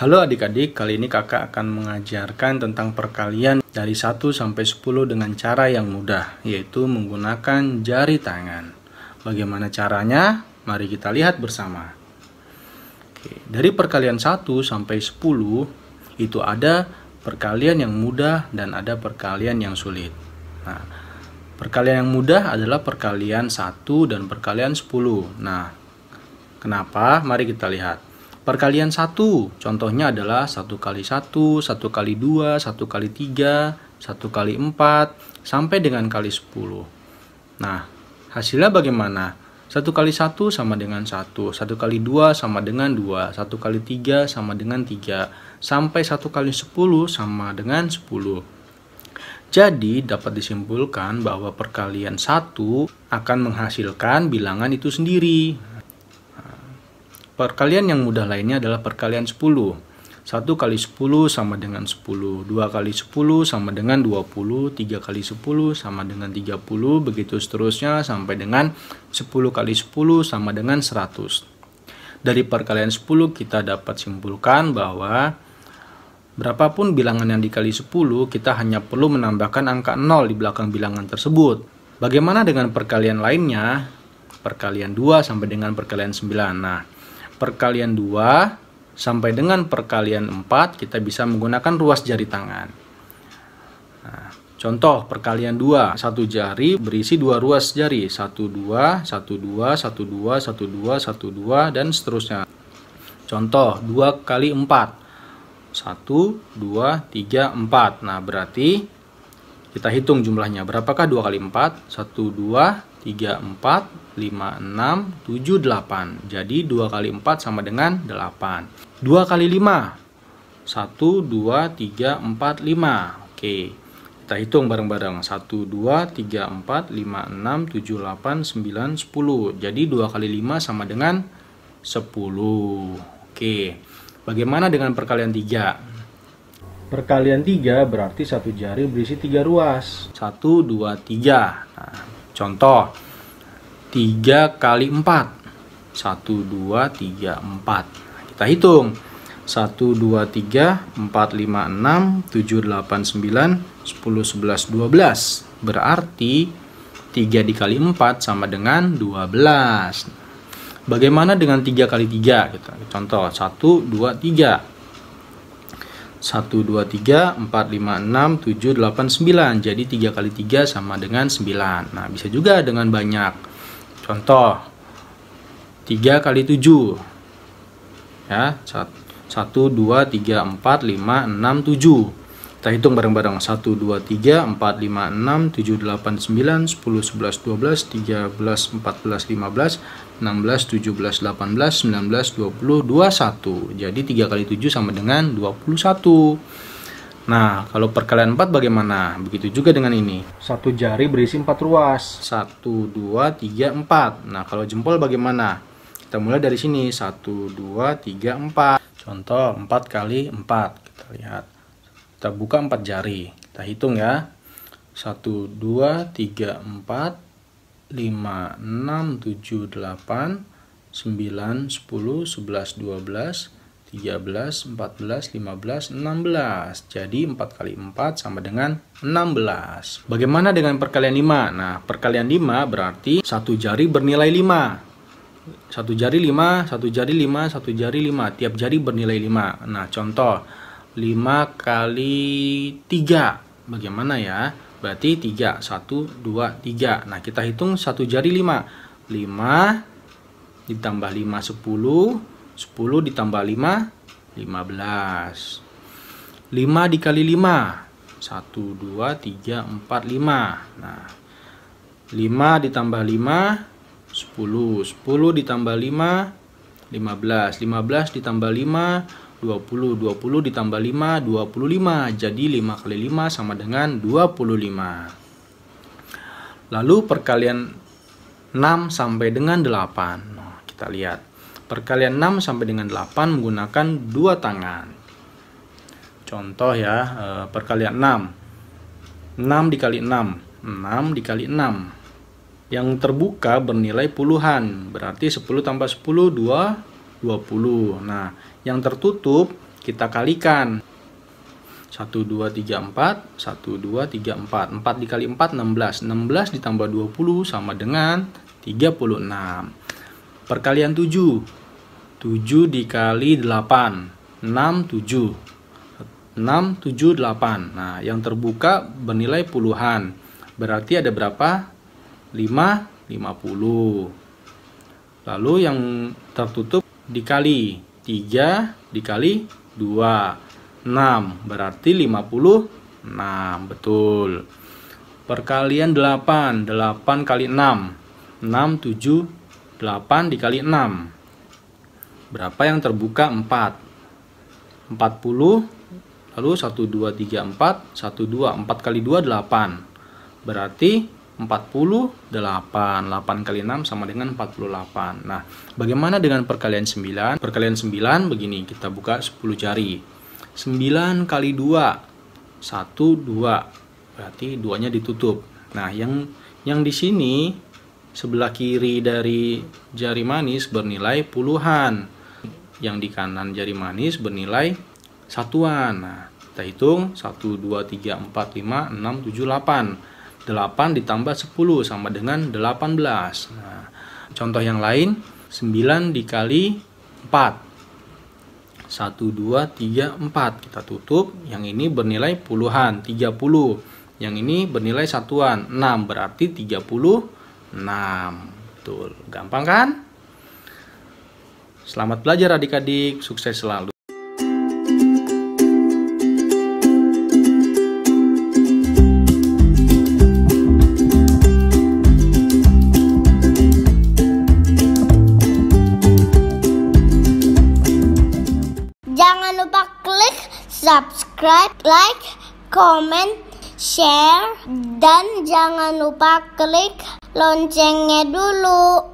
Halo adik-adik, kali ini kakak akan mengajarkan tentang perkalian dari 1 sampai 10 dengan cara yang mudah, yaitu menggunakan jari tangan. Bagaimana caranya? Mari kita lihat bersama. Dari perkalian 1 sampai 10, itu ada perkalian yang mudah dan ada perkalian yang sulit. Nah, perkalian yang mudah adalah perkalian 1 dan perkalian 10. Nah, kenapa? Mari kita lihat. Perkalian 1, contohnya adalah 1 kali 1, 1 kali 2, 1 kali 3, 1 kali 4, sampai dengan kali 10. Nah, hasilnya bagaimana? 1 kali 1 sama dengan 1, 1 kali 2 sama dengan 2, 1 kali 3 sama dengan 3, sampai 1 kali 10 sama dengan 10. Jadi, dapat disimpulkan bahwa perkalian 1 akan menghasilkan bilangan itu sendiri. Perkalian yang mudah lainnya adalah perkalian 10. 1 kali 10 sama dengan 10, 2 kali 10 sama dengan 20, 3 kali 10 sama dengan 30, begitu seterusnya sampai dengan 10 kali 10 sama dengan 100. Dari perkalian 10 kita dapat simpulkan bahwa berapapun bilangan yang dikali 10, kita hanya perlu menambahkan angka 0 di belakang bilangan tersebut. Bagaimana dengan perkalian lainnya? Perkalian 2 sampai dengan perkalian 9. Nah, perkalian 2 sampai dengan perkalian 4 kita bisa menggunakan ruas jari tangan. Nah, contoh perkalian 2, satu jari berisi 2 ruas jari, 1 2 1 2 1 2 1 2 1 2 dan seterusnya. Contoh 2 kali 4, 1 2 3 4. Nah, berarti kita hitung jumlahnya. Berapakah 2 kali 4? 1 2 3 4 5 6 7 8. Jadi 2 kali 4 sama dengan 8. 2 kali 5, 1 2 3 4 5. Oke, kita hitung bareng-bareng. 1 2 3 4 5 6 7 8 9 10. Jadi 2 kali 5 sama dengan 10. Oke, bagaimana dengan perkalian 3? Perkalian 3 berarti satu jari berisi 3 ruas. 1 2 3. Nah, contoh 3 kali 4, 1 2 3 4. Kita hitung. 1 2 3 4 5 6 7 8 9 10 11 12. Berarti 3 dikali 4 sama dengan 12. Bagaimana dengan 3 kali 3? Kita contoh 1 2 3. 1 2 3 4 5 6 7 8 9. Jadi 3 kali 3 sama dengan 9. Nah, bisa juga dengan banyak. Contoh 3 kali 7. Ya, 1 2 3 4 5 6 7. Kita hitung bareng-bareng. 1 2 3 4 5 6 7 8 9 10 11 12 13 14 15 16 17 18 19 20 21. Jadi 3 kali 7 sama dengan 21. Nah, kalau perkalian 4 bagaimana? Begitu juga dengan ini. Satu jari berisi 4 ruas. 1 2 3 4. Nah, kalau jempol bagaimana? Kita mulai dari sini. 1 2 3 4. Contoh 4 kali 4. Kita lihat. Kita buka 4 jari. Kita hitung ya. 1 2 3 4 5 6 7 8 9 10 11 12 13, 14, 15, 16. Jadi 4 kali 4 sama dengan 16. Bagaimana dengan perkalian 5? Nah, perkalian 5 berarti satu jari bernilai 5. Satu jari 5, satu jari 5, satu jari 5. Tiap jari bernilai 5. Nah, contoh 5 kali 3. Bagaimana ya? Berarti 3, 1, 2, 3. Nah, kita hitung satu jari 5. 5 ditambah 5, 10. 10 ditambah 5, 15. 5 dikali 5, 1, 2, 3, 4, 5. Nah, 5 ditambah 5, 10. 10 ditambah 5, 15. 15 ditambah 5, 20. 20 ditambah 5, 25. Jadi 5 kali 5 sama dengan 25. Lalu perkalian 6 sampai dengan 8. Nah, kita lihat. Perkalian 6 sampai dengan 8 menggunakan 2 tangan. Contoh ya, perkalian 6. 6 dikali 6. 6 dikali 6. Yang terbuka bernilai puluhan. Berarti 10 tambah 10, 20. Nah, yang tertutup kita kalikan. 1, 2, 3, 4. 1, 2, 3, 4. 4 dikali 4, 16. 16 ditambah 20 sama dengan 36. Perkalian 7. 7 dikali 8. 6, 7. 6, 7, 8. Nah, yang terbuka bernilai puluhan. Berarti ada berapa? 5, 50. Lalu yang tertutup dikali. 3 dikali 2. 6, berarti 56. Betul. Perkalian 8. 8 kali 6. 6, 7, 8 dikali 6. Berapa yang terbuka? 4. 40. Lalu 1, 2, 3, 4. 1, 2. 4 kali 2, 8. Berarti 48. 8 kali 6 sama dengan 48. Nah, bagaimana dengan perkalian 9? Perkalian 9 begini, kita buka 10 jari. 9 kali 2. 1, 2. Berarti 2-nya ditutup. Nah, yang di sini sebelah kiri dari jari manis bernilai puluhan. Yang di kanan jari manis bernilai satuan. Nah, kita hitung 1, 2, 3, 4, 5, 6, 7, 8. 8 ditambah 10 sama dengan 18. Nah, contoh yang lain, 9 dikali 4. 1, 2, 3, 4. Kita tutup. Yang ini bernilai puluhan, 30. Yang ini bernilai satuan, 6. Berarti 36. Betul. Gampang kan? Selamat belajar adik-adik. Sukses selalu. Jangan lupa klik subscribe, like, comment, share, dan jangan lupa klik loncengnya dulu.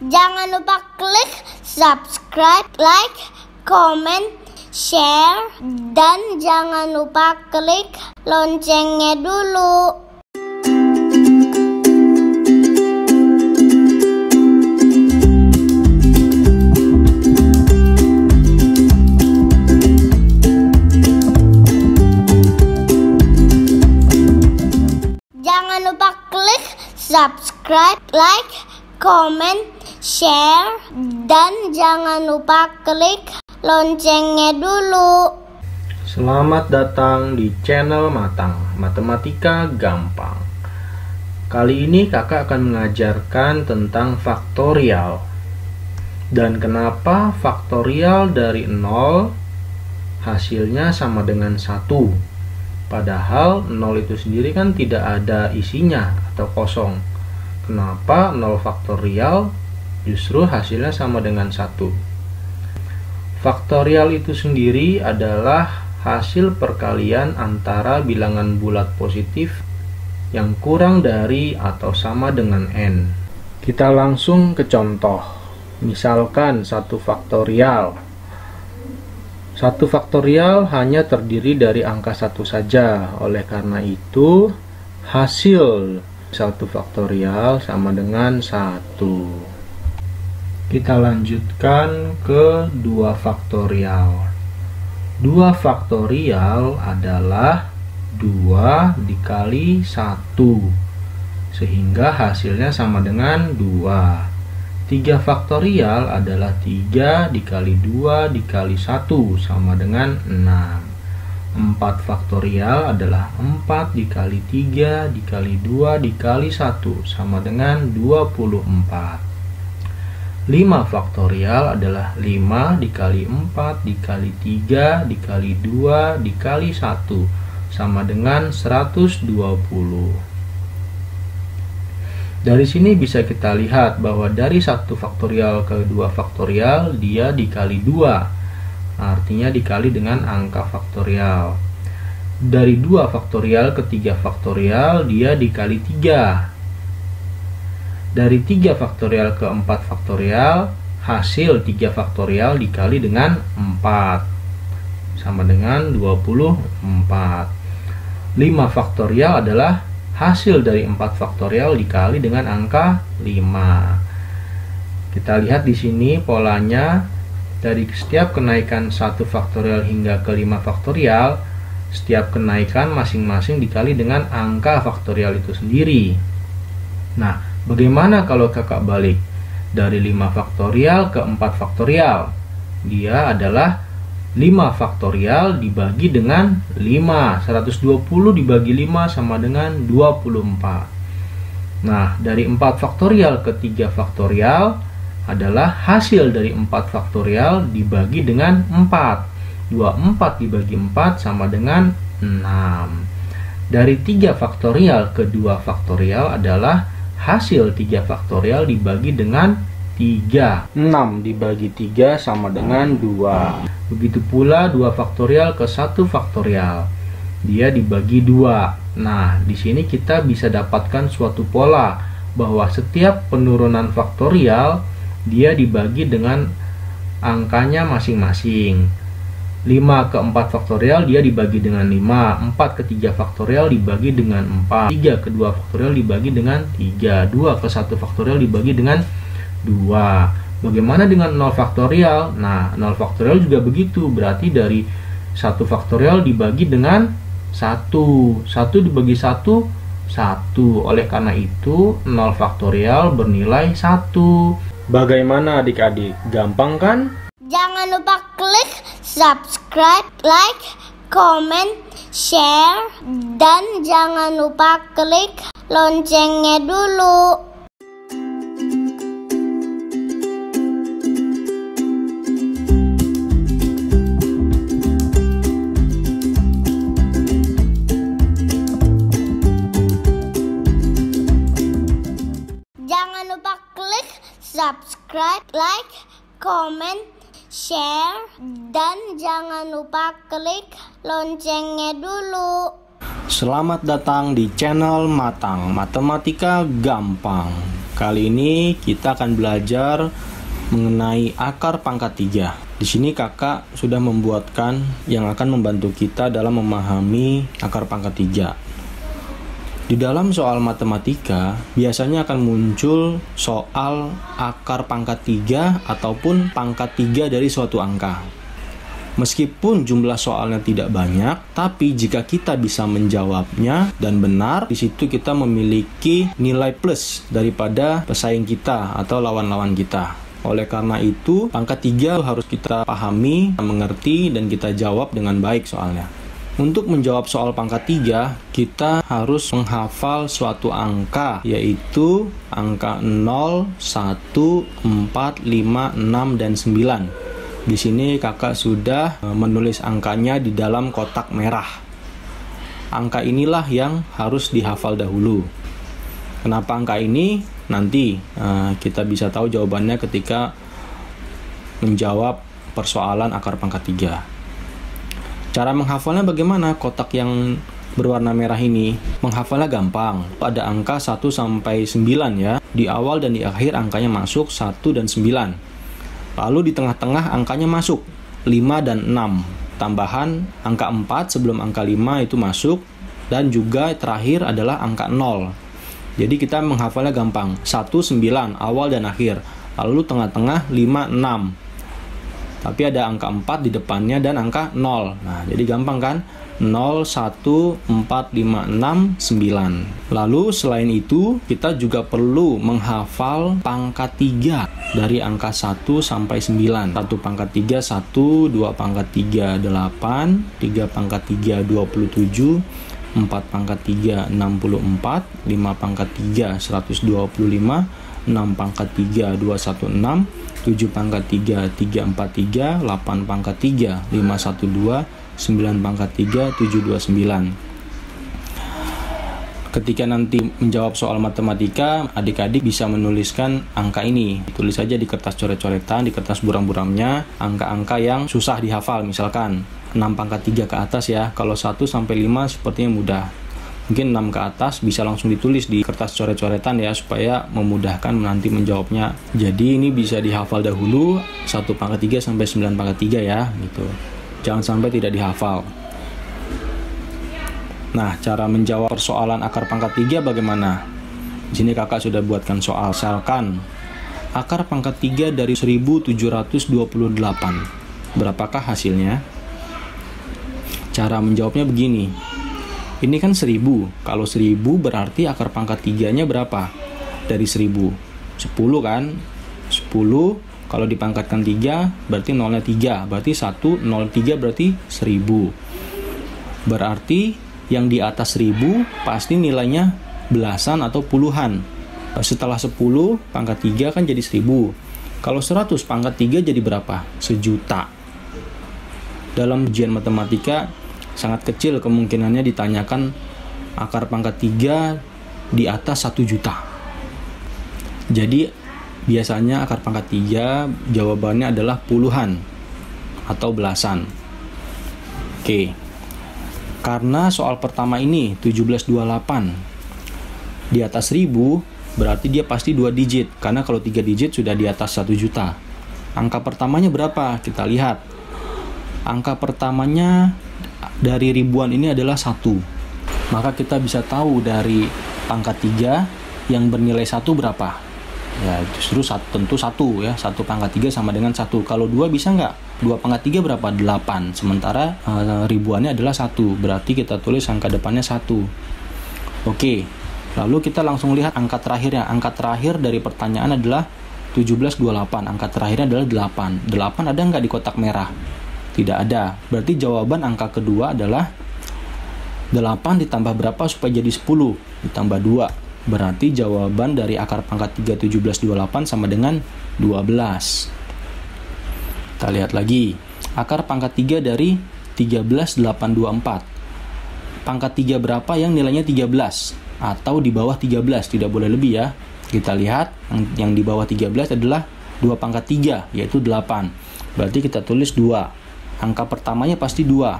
Jangan lupa klik subscribe, like, comment, share, dan jangan lupa klik loncengnya dulu. Jangan lupa klik subscribe, like, comment, share, dan jangan lupa klik loncengnya dulu. Selamat datang di channel Matang, Matematika Gampang. Kali ini kakak akan mengajarkan tentang faktorial. Dan kenapa faktorial dari 0 hasilnya sama dengan 1. Padahal 0 itu sendiri kan tidak ada isinya atau kosong. Kenapa 0 faktorial justru hasilnya sama dengan 1? Faktorial itu sendiri adalah hasil perkalian antara bilangan bulat positif yang kurang dari atau sama dengan n. Kita langsung ke contoh. Misalkan 1 faktorial. 1 faktorial hanya terdiri dari angka 1 saja. Oleh karena itu, hasil 1 faktorial sama dengan 1. Kita lanjutkan ke 2 faktorial. 2 faktorial adalah 2 dikali 1, sehingga hasilnya sama dengan 2. 3 faktorial adalah 3 dikali 2 dikali 1 sama dengan 6. 4 faktorial adalah 4 dikali 3 dikali 2 dikali 1 sama dengan 24. 5 faktorial adalah 5 dikali 4 dikali 3 dikali 2 dikali 1 sama dengan 120. Dari sini bisa kita lihat bahwa dari 1 faktorial ke 2 faktorial dia dikali 2. Artinya dikali dengan angka faktorial. Dari 2 faktorial ke 3 faktorial dia dikali 3. Dari 3 faktorial ke 4 faktorial hasil 3 faktorial dikali dengan 4 sama dengan 24. 5 faktorial adalah hasil dari 4 faktorial dikali dengan angka 5. Kita lihat di sini polanya. Dari setiap kenaikan 1 faktorial hingga ke 5 faktorial, setiap kenaikan masing-masing dikali dengan angka faktorial itu sendiri. Nah, bagaimana kalau kakak balik? Dari 5 faktorial ke 4 faktorial, dia adalah 5 faktorial dibagi dengan 5. 120 dibagi 5 sama dengan 24. Nah, dari 4 faktorial ke 3 faktorial adalah hasil dari 4 faktorial dibagi dengan 4. 24 dibagi 4 sama dengan 6. Dari 3 faktorial ke 2 faktorial adalah hasil 3 faktorial dibagi dengan 3. 6 dibagi 3 sama dengan 2. Begitu pula 2 faktorial ke 1 faktorial. Dia dibagi 2. Nah, di sini kita bisa dapatkan suatu pola bahwa setiap penurunan faktorial dia dibagi dengan angkanya masing-masing. 5 ke 4 faktorial dia dibagi dengan 5. 4 ke 3 faktorial dibagi dengan 4. 3 ke 2 faktorial dibagi dengan 3. 2 ke 1 faktorial dibagi dengan 2. Bagaimana dengan 0 faktorial? Nah, 0 faktorial juga begitu. Berarti dari 1 faktorial dibagi dengan 1. 1 dibagi 1, 1. Oleh karena itu, 0 faktorial bernilai 1. Bagaimana adik-adik? Gampang kan? Jangan lupa klik subscribe, like, comment, share, dan jangan lupa klik loncengnya dulu. Jangan lupa klik subscribe, like, comment, share, dan jangan lupa klik loncengnya dulu. Selamat datang di channel Matang, Matematika Gampang. Kali ini kita akan belajar mengenai akar pangkat 3. Di sini kakak sudah membuatkan yang akan membantu kita dalam memahami akar pangkat 3. Di dalam soal matematika, biasanya akan muncul soal akar pangkat 3 ataupun pangkat 3 dari suatu angka. Meskipun jumlah soalnya tidak banyak, tapi jika kita bisa menjawabnya dan benar, di situ kita memiliki nilai plus daripada pesaing kita atau lawan-lawan kita. Oleh karena itu, pangkat 3 harus kita pahami, mengerti, dan kita jawab dengan baik soalnya. Untuk menjawab soal pangkat 3, kita harus menghafal suatu angka, yaitu angka 0, 1, 4, 5, 6, dan 9. Di sini kakak sudah menulis angkanya di dalam kotak merah. Angka inilah yang harus dihafal dahulu. Kenapa angka ini? Nanti kita bisa tahu jawabannya ketika menjawab persoalan akar pangkat 3. Cara menghafalnya bagaimana? Kotak yang berwarna merah ini menghafalnya gampang. Ada angka 1 sampai 9 ya. Di awal dan di akhir angkanya masuk 1 dan 9. Lalu di tengah-tengah angkanya masuk 5 dan 6. Tambahan angka 4 sebelum angka 5 itu masuk. Dan juga terakhir adalah angka 0. Jadi kita menghafalnya gampang. 1, 9 awal dan akhir. Lalu tengah-tengah 5, 6. Tapi ada angka 4 di depannya dan angka 0. Nah, jadi gampang kan? 0, 1, 4, 5, 6, 9. Lalu selain itu, kita juga perlu menghafal pangkat 3 dari angka 1 sampai 9. 1 pangkat 3, 1, 2 pangkat 3, 8, 3 pangkat 3, 27, 4 pangkat 3, 64, 5 pangkat 3, 125, 6 pangkat 3, 216, 7 pangkat 3, 343, 8 pangkat 3, 512, 9 pangkat 3, 729. Ketika nanti menjawab soal matematika, adik-adik bisa menuliskan angka ini. Tulis saja di kertas coret-coretan, di kertas buram-buramnya, angka-angka yang susah dihafal. Misalkan 6 pangkat 3 ke atas ya. Kalau 1 sampai 5 sepertinya mudah. Mungkin 6 ke atas bisa langsung ditulis di kertas coret-coretan ya, supaya memudahkan nanti menjawabnya. Jadi ini bisa dihafal dahulu 1 pangkat 3 sampai 9 pangkat 3 ya, gitu. Jangan sampai tidak dihafal. Nah, cara menjawab persoalan akar pangkat 3 bagaimana? Di sini kakak sudah buatkan soal. Misalkan akar pangkat 3 dari 1728. Berapakah hasilnya? Cara menjawabnya begini. Ini kan 1000. Kalau 1000 berarti akar pangkat 3-nya berapa? Dari 1000. 10 kan? 10 kalau dipangkatkan 3 berarti 0-nya 3. Berarti 1, 0, 3 berarti 1000. Berarti yang di atas 1000 pasti nilainya belasan atau puluhan. Setelah 10 pangkat 3 kan jadi 1000. Kalau 100 pangkat 3 jadi berapa? 1.000.000. Dalam ujian matematika sangat kecil kemungkinannya ditanyakan akar pangkat 3 di atas 1.000.000. Jadi biasanya akar pangkat 3 jawabannya adalah puluhan atau belasan. Oke. Karena soal pertama ini 1728 di atas 1000 berarti dia pasti 2 digit. Karena kalau 3 digit sudah di atas 1.000.000. Angka pertamanya berapa? Kita lihat. Angka pertamanya dari ribuan ini adalah 1. Maka kita bisa tahu dari pangkat 3 yang bernilai 1 berapa? Ya justru tentu 1 ya. 1 pangkat 3 sama dengan 1. Kalau 2 bisa nggak? 2 pangkat 3 berapa? 8. Sementara ribuannya adalah 1. Berarti kita tulis angka depannya 1. Oke. Lalu kita langsung lihat angka terakhirnya. Angka terakhir dari pertanyaan adalah 1728. Angka terakhirnya adalah 8. 8 ada nggak di kotak merah? Tidak ada. Berarti jawaban angka kedua adalah 8 ditambah berapa supaya jadi 10? Ditambah 2. Berarti jawaban dari akar pangkat 3 1728 sama dengan 12. Kita lihat lagi. Akar pangkat 3 dari 13824. Pangkat 3 berapa yang nilainya 13? Atau di bawah 13, tidak boleh lebih ya. Kita lihat yang di bawah 13 adalah 2 pangkat 3, yaitu 8. Berarti kita tulis 2. Angka pertamanya pasti 2.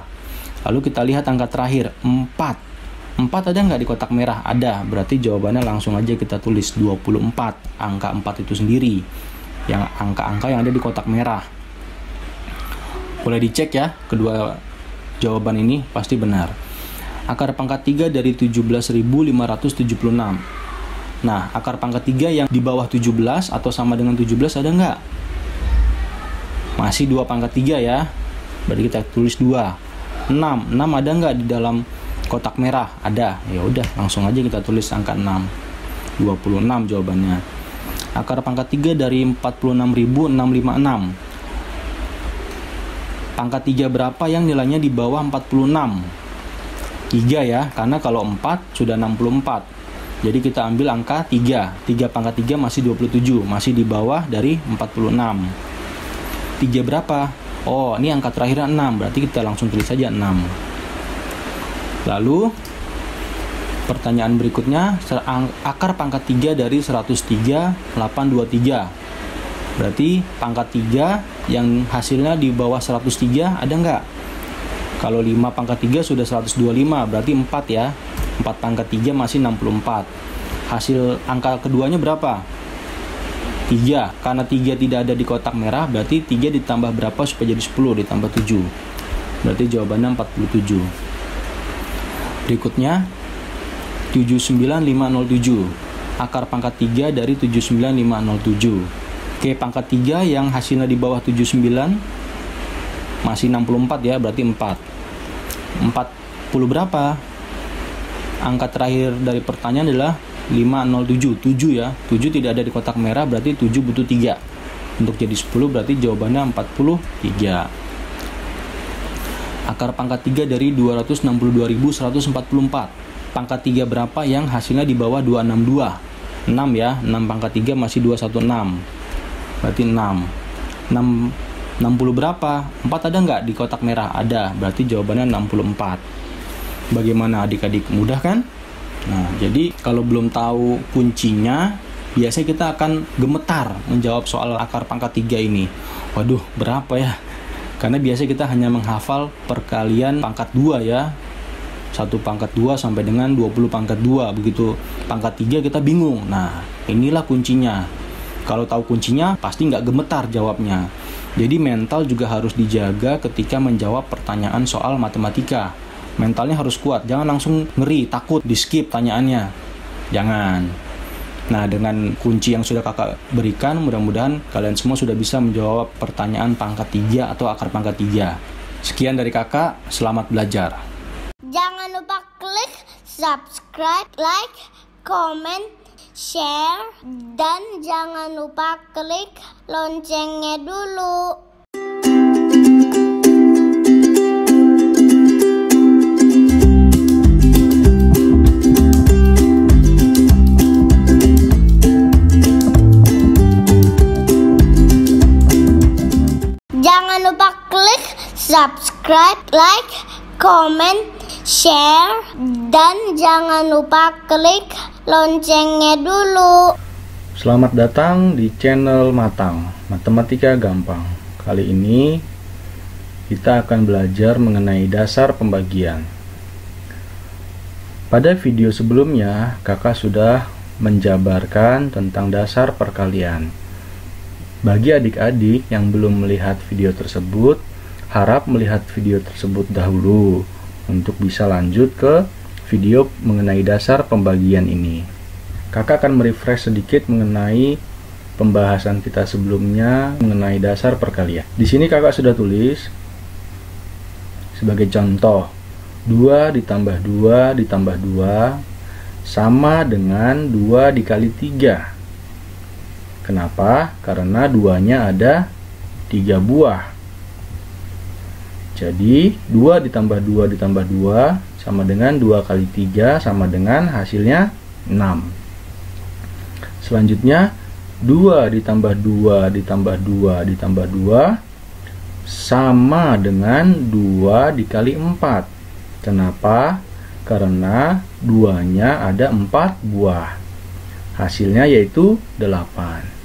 Lalu kita lihat angka terakhir, 4. 4 ada nggak di kotak merah? Ada, berarti jawabannya langsung aja kita tulis 24, angka 4 itu sendiri, yang angka-angka yang ada di kotak merah. Boleh dicek ya, kedua jawaban ini pasti benar. Akar pangkat 3 dari 17.576. Nah, akar pangkat 3 yang di bawah 17 atau sama dengan 17 ada nggak? Masih 2 pangkat 3 ya, berarti kita tulis 2. 6 ada nggak di dalam kotak merah? Ada. Ya udah, langsung aja kita tulis angka 6. 26 jawabannya. Akar pangkat 3 dari 46.656. Pangkat 3 berapa yang nilainya di bawah 46? 3 ya, karena kalau 4 sudah 64. Jadi kita ambil angka 3. 3 pangkat 3 masih 27, masih di bawah dari 46. 3 berapa? Oh, ini angka terakhirnya 6, berarti kita langsung tulis saja 6. Lalu pertanyaan berikutnya, akar pangkat 3 dari 103.823. Berarti pangkat 3 yang hasilnya di bawah 103 ada nggak? Kalau 5 pangkat 3 sudah 125, berarti 4 ya. 4 pangkat 3 masih 64. Hasil angka keduanya berapa? 3. Karena 3 tidak ada di kotak merah, berarti 3 ditambah berapa supaya jadi 10? Ditambah 7. Berarti jawabannya 47. Berikutnya 79507. Akar pangkat 3 dari 79507. Oke, pangkat 3 yang hasilnya di bawah 79 masih 64 ya, berarti 4. 40 berapa? Angka terakhir dari pertanyaan adalah 507. 7 ya. 7 tidak ada di kotak merah, berarti 7 butuh 3. Untuk jadi 10 berarti jawabannya 43. Akar pangkat 3 dari 262.144. Pangkat 3 berapa yang hasilnya di bawah 262? 6 ya. 6 pangkat 3 masih 216. Berarti 6. 60 berapa? 4 ada nggak di kotak merah? Ada. Berarti jawabannya 64. Bagaimana adik-adik? Mudah kan? Nah, jadi kalau belum tahu kuncinya, biasanya kita akan gemetar menjawab soal akar pangkat 3 ini. Waduh, berapa ya? Karena biasanya kita hanya menghafal perkalian pangkat 2 ya. 1 pangkat 2 sampai dengan 20 pangkat 2. Begitu pangkat 3 kita bingung. Nah, inilah kuncinya. Kalau tahu kuncinya, pasti nggak gemetar jawabnya. Jadi mental juga harus dijaga ketika menjawab pertanyaan soal matematika. Mentalnya harus kuat, jangan langsung ngeri, takut, di skip tanyaannya. Jangan. Nah, dengan kunci yang sudah kakak berikan, mudah-mudahan kalian semua sudah bisa menjawab pertanyaan pangkat 3 atau akar pangkat 3. Sekian dari kakak, selamat belajar. Jangan lupa klik subscribe, like, comment, share, dan jangan lupa klik loncengnya dulu. Jangan lupa klik subscribe, like, comment, share, dan jangan lupa klik loncengnya dulu. Selamat datang di channel Matang, Matematika Gampang. Kali ini kita akan belajar mengenai dasar pembagian. Pada video sebelumnya, kakak sudah menjabarkan tentang dasar perkalian. Bagi adik-adik yang belum melihat video tersebut, harap melihat video tersebut dahulu untuk bisa lanjut ke video mengenai dasar pembagian ini. Kakak akan merefresh sedikit mengenai pembahasan kita sebelumnya mengenai dasar perkalian. Di sini kakak sudah tulis sebagai contoh, 2 ditambah 2 ditambah 2 sama dengan 2 dikali 3. Kenapa? Karena 2-nya ada 3 buah. Jadi 2 ditambah 2 ditambah 2 sama dengan 2 kali 3 sama dengan hasilnya 6. Selanjutnya 2 ditambah 2 ditambah 2 ditambah 2 sama dengan 2 dikali 4. Kenapa? Karena 2-nya ada 4 buah. Hasilnya yaitu 8.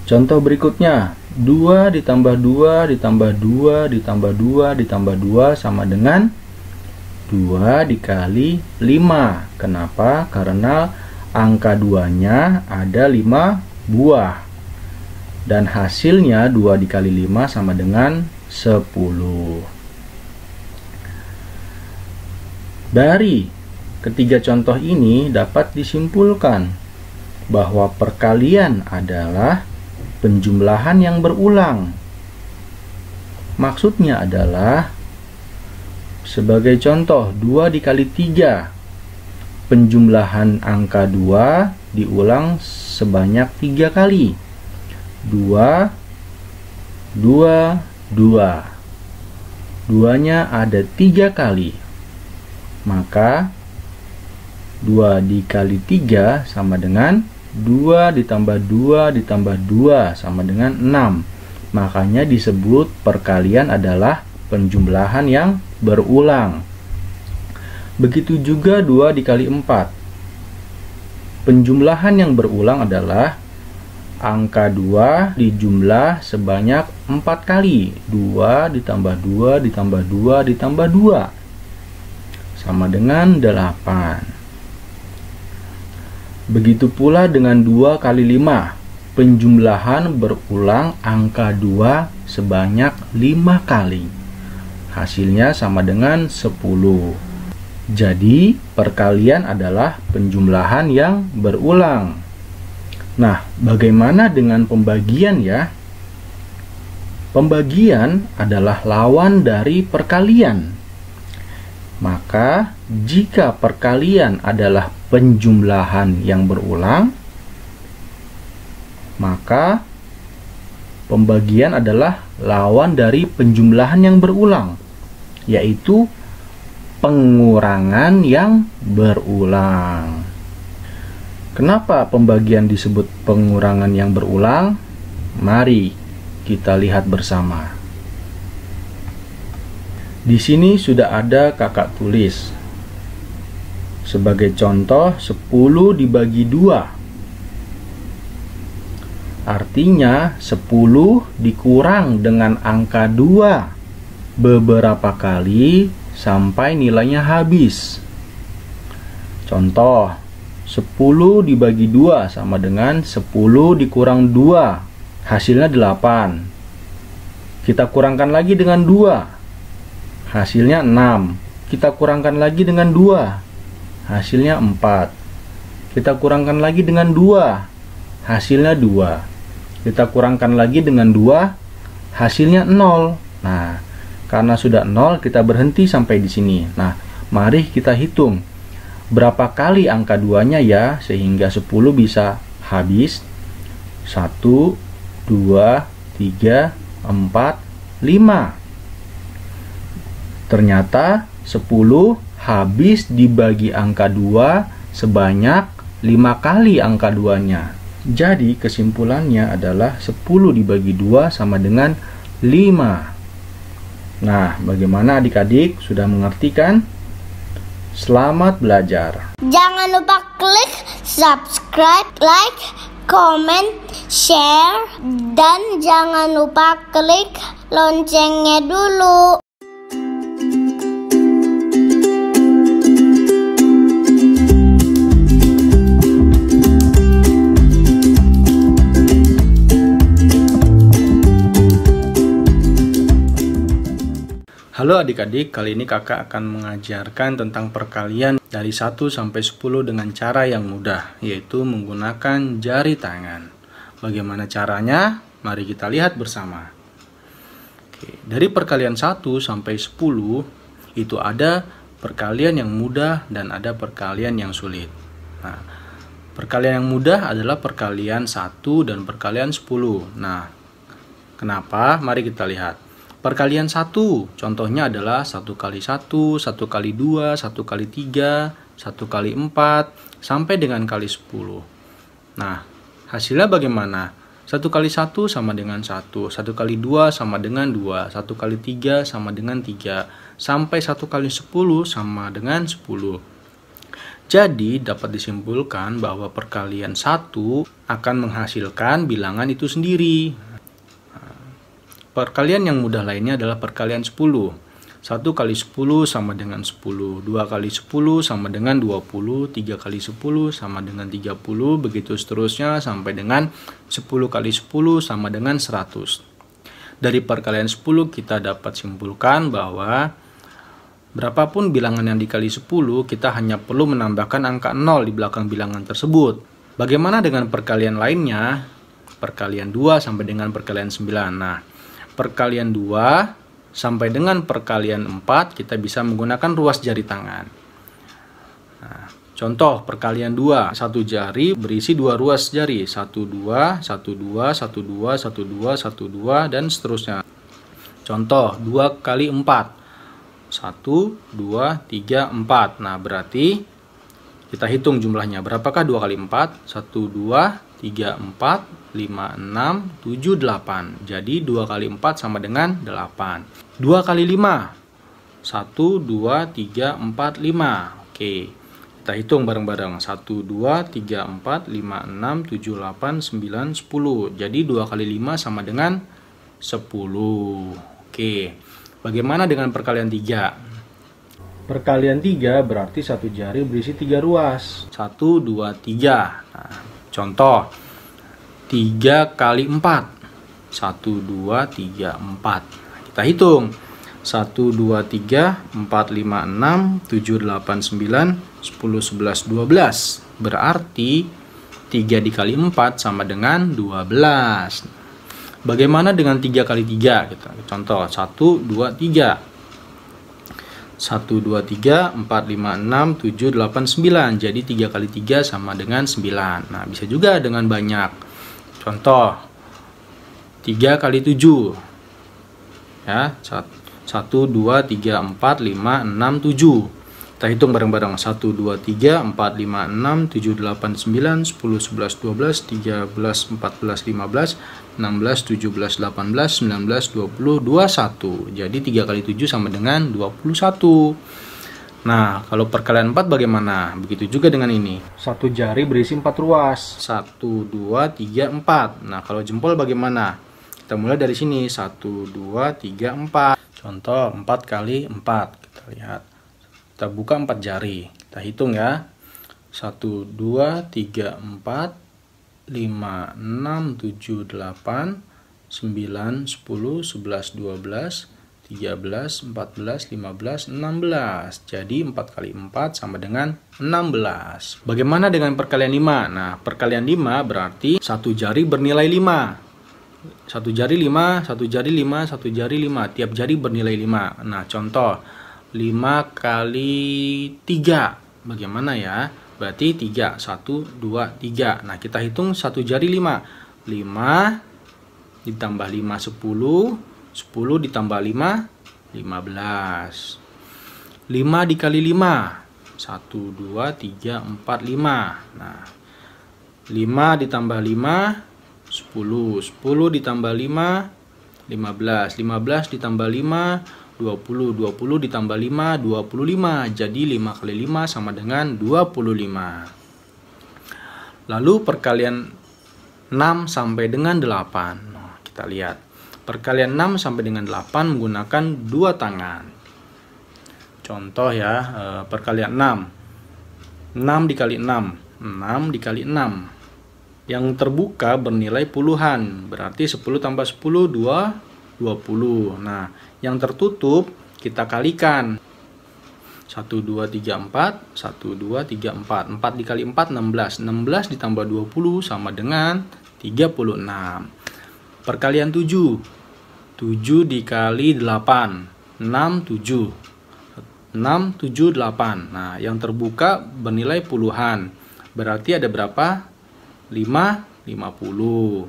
Contoh berikutnya, 2 ditambah 2 ditambah 2 ditambah 2 ditambah 2 sama dengan 2 dikali 5. Kenapa? Karena angka 2-nya ada 5 buah. Dan hasilnya 2 dikali 5 sama dengan 10. Dari ketiga contoh ini dapat disimpulkan bahwa perkalian adalah penjumlahan yang berulang. Maksudnya adalah, sebagai contoh, 2 dikali 3. Penjumlahan angka 2 diulang sebanyak 3 kali. 2, 2, 2. 2-nya ada 3 kali. Maka 2 dikali 3 sama dengan 2 ditambah 2 ditambah 2 sama dengan 6. Makanya disebut perkalian adalah penjumlahan yang berulang. Begitu juga 2 dikali 4. Penjumlahan yang berulang adalah angka 2 dijumlah sebanyak 4 kali. 2 ditambah 2 ditambah 2 ditambah 2 sama dengan 8. Begitu pula dengan 2 kali 5. Penjumlahan berulang angka 2 sebanyak 5 kali. Hasilnya sama dengan 10. Jadi, perkalian adalah penjumlahan yang berulang. Nah, bagaimana dengan pembagian ya? Pembagian adalah lawan dari perkalian. Maka, jika perkalian adalah penjumlahan yang berulang, maka pembagian adalah lawan dari penjumlahan yang berulang, yaitu pengurangan yang berulang. Kenapa pembagian disebut pengurangan yang berulang? Mari kita lihat bersama. Di sini sudah ada kakak tulis. Sebagai contoh, 10 dibagi 2. Artinya 10 dikurang dengan angka 2 beberapa kali sampai nilainya habis. Contoh, 10 dibagi 2 sama dengan 10 dikurang 2. Hasilnya 8. Kita kurangkan lagi dengan 2. Hasilnya 6. Kita kurangkan lagi dengan 2. Hasilnya 4. Kita kurangkan lagi dengan 2. Hasilnya 2. Kita kurangkan lagi dengan 2. Hasilnya 0. Nah, karena sudah 0, kita berhenti sampai di sini. Nah, mari kita hitung berapa kali angka 2-nya ya, sehingga 10 bisa habis. 1, 2, 3, 4, 5. Ternyata 10 habis dibagi angka 2 sebanyak 5 kali angka 2-nya. Jadi kesimpulannya adalah 10 dibagi 2 sama dengan 5. Nah, bagaimana adik-adik? Sudah mengerti kan? Selamat belajar. Jangan lupa klik subscribe, like, comment, share, dan jangan lupa klik loncengnya dulu. Halo adik-adik, kali ini kakak akan mengajarkan tentang perkalian dari 1 sampai 10 dengan cara yang mudah, yaitu menggunakan jari tangan. Bagaimana caranya? Mari kita lihat bersama. Oke, dari perkalian 1 sampai 10, itu ada perkalian yang mudah dan ada perkalian yang sulit. Nah, perkalian yang mudah adalah perkalian 1 dan perkalian 10. Nah, kenapa? Mari kita lihat. Perkalian 1, contohnya adalah 1 kali 1, 1 kali 2, 1 kali 3, 1 kali 4, sampai dengan kali 10. Nah, hasilnya bagaimana? 1 kali 1 sama dengan 1, 1 kali 2 sama dengan 2, 1 kali 3 sama dengan 3, sampai 1 kali 10 sama dengan 10. Jadi, dapat disimpulkan bahwa perkalian 1 akan menghasilkan bilangan itu sendiri. Perkalian yang mudah lainnya adalah perkalian 10. 1 kali 10 sama dengan 10, 2 kali 10 sama dengan 20, 3 kali 10 sama dengan 30, begitu seterusnya sampai dengan 10 kali 10 sama dengan 100. Dari perkalian 10 kita dapat simpulkan bahwa berapapun bilangan yang dikali 10, kita hanya perlu menambahkan angka 0 di belakang bilangan tersebut. Bagaimana dengan perkalian lainnya? Perkalian 2 sampai dengan perkalian 9. Nah, perkalian 2 sampai dengan perkalian 4 kita bisa menggunakan ruas jari tangan. Nah, contoh perkalian 2, satu jari berisi 2 ruas jari, 1 2 1 2 1 2 1 2 1 2 dan seterusnya. Contoh 2 kali 4, 1 2 3 4. Nah, berarti kita hitung jumlahnya. Berapakah 2 kali 4? 1 2 3 4 5 6 7 8. Jadi 2 kali 4 sama dengan 8. 2 kali 5, 1 2 3 4 5. Oke, kita hitung bareng-bareng. 1 2 3 4 5 6 7 8 9 10. Jadi 2 kali 5 sama dengan 10. Oke, bagaimana dengan perkalian 3? Perkalian 3 berarti satu jari berisi 3 ruas. 1 2 3. Nah, contoh 3 kali 4, 1 2 3 4. Kita hitung 1 2 3 4 5 6 7 8 9 10 11 12. Berarti 3 dikali 4 sama dengan 12. Bagaimana dengan 3 kali 3? Kita contoh 1 2 3. 1 2 3 4 5 6 7 8 9. Jadi 3 kali 3 sama dengan 9. Nah, bisa juga dengan banyak. Contoh 3 kali 7. Ya, 1 2 3 4 5 6 7. Kita hitung bareng-bareng. 1 2 3 4 5 6 7 8 9 10 11 12 13 14 15 16 17 18 19 20 21. Jadi 3 kali 7 sama dengan 21. Nah, kalau perkalian 4 bagaimana? Begitu juga dengan ini. Satu jari berisi 4 ruas. 1 2 3 4. Nah, kalau jempol bagaimana? Kita mulai dari sini. 1 2 3 4. Contoh 4 kali 4. Kita lihat. Kita buka 4 jari. Kita hitung ya. 1 2 3 4 5 6 7 8 9 10 11 12 13 14 15 16. Jadi 4 kali 4 sama dengan 16. Bagaimana dengan perkalian 5? Nah, perkalian 5 berarti satu jari bernilai 5. Satu jari 5, satu jari 5, satu jari 5. Tiap jari bernilai 5. Nah, contoh 5 kali 3. Bagaimana ya? Berarti 3, 1, 2, 3. Nah, kita hitung satu jari 5. 5 ditambah 5, 10. 10 ditambah 5, 15. 5 dikali 5. 1, 2, 3, 4, 5. Nah, 5 ditambah 5, 10. 10 ditambah 5, 15. 15 ditambah 5, 20. 20 ditambah 5, 25. Jadi 5 kali 5 sama dengan 25. Lalu perkalian 6 sampai dengan 8. Nah, kita lihat. Perkalian 6 sampai dengan 8 menggunakan 2 tangan. Contoh ya, perkalian 6. 6 dikali 6. 6 dikali 6. Yang terbuka bernilai puluhan. Berarti 10 tambah 10, 20. Nah, yang tertutup kita kalikan. 1, 2, 3, 4. 1, 2, 3, 4. 4 dikali 4, 16. 16 ditambah 20 sama dengan 36. Perkalian 7. 7 dikali 8. 6, 7. 6, 7, 8. Nah, yang terbuka bernilai puluhan. Berarti ada berapa? 5, 50.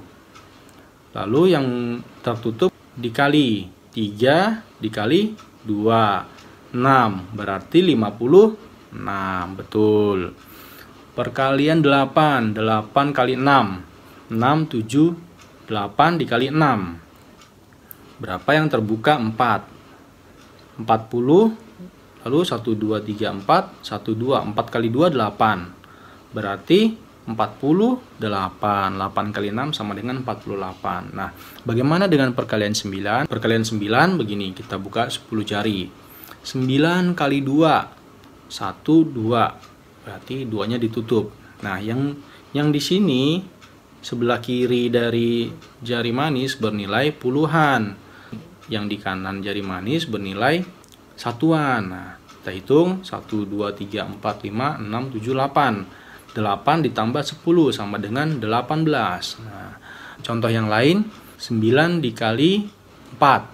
Lalu yang tertutup dikali 3 dikali 2, 6. Berarti 56. Betul. Perkalian 8. 8 kali 6. 6, 7, 8 dikali 6. Berapa yang terbuka? 4. 40. Lalu 1, 2, 3, 4. 1, 2. 4 kali 2, 8. Berarti 48. 8 kali 6 sama dengan 48. Nah, bagaimana dengan perkalian 9? Perkalian 9 begini, kita buka 10 jari. 9 kali 2, 1, 2. Berarti 2-nya ditutup. Nah, yang di sini sebelah kiri dari jari manis bernilai puluhan. Yang di kanan jari manis bernilai satuan. Nah, kita hitung 1, 2, 3, 4, 5, 6, 7, 8. 8 ditambah 10 sama dengan 18. Nah, contoh yang lain, 9 dikali 4.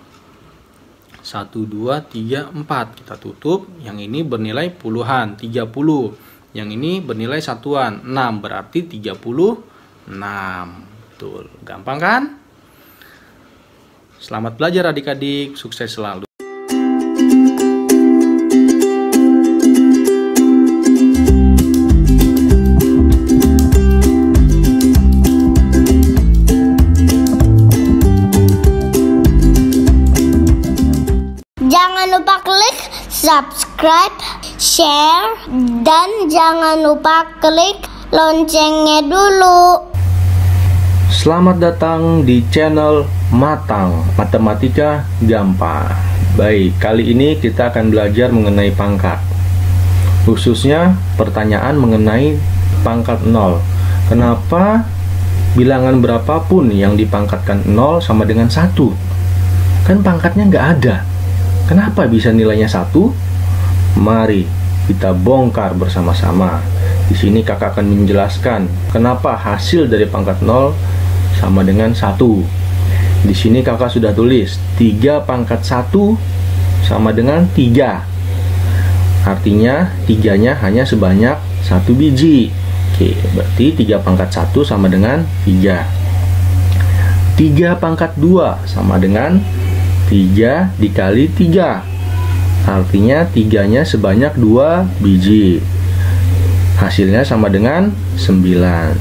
1, 2, 3, 4. Kita tutup. Yang ini bernilai puluhan, 30. Yang ini bernilai satuan, 6. Berarti 36. Betul. Gampang kan? Selamat belajar adik-adik. Sukses selalu. Jangan lupa klik subscribe, share, dan jangan lupa klik loncengnya dulu. Selamat datang di channel Matang Matematika Gampang. Baik, kali ini kita akan belajar mengenai pangkat. Khususnya pertanyaan mengenai pangkat 0. Kenapa bilangan berapapun yang dipangkatkan 0 sama dengan 1? Kan pangkatnya nggak ada. Kenapa bisa nilainya 1? Mari kita bongkar bersama-sama. Di sini kakak akan menjelaskan kenapa hasil dari pangkat 0 sama dengan 1. Di sini kakak sudah tulis 3 pangkat 1 sama dengan 3. Artinya 3-nya hanya sebanyak 1 biji. Oke, berarti 3 pangkat 1 sama dengan 3. 3 pangkat 2 sama dengan 3 dikali 3. Artinya 3-nya sebanyak 2 biji. Hasilnya sama dengan 9.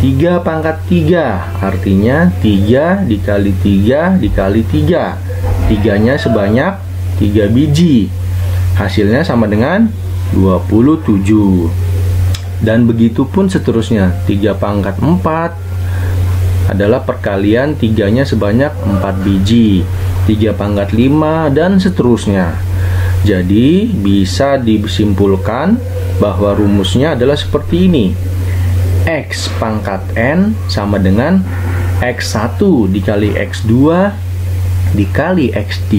3 pangkat 3. Artinya 3 dikali 3 dikali 3. 3-nya sebanyak 3 biji. Hasilnya sama dengan 27. Dan begitu pun seterusnya. 3 pangkat 4 adalah perkalian 3-nya sebanyak 4 biji. 3 pangkat 5 dan seterusnya. Jadi bisa disimpulkan bahwa rumusnya adalah seperti ini. X pangkat N sama dengan X1 dikali X2 dikali X3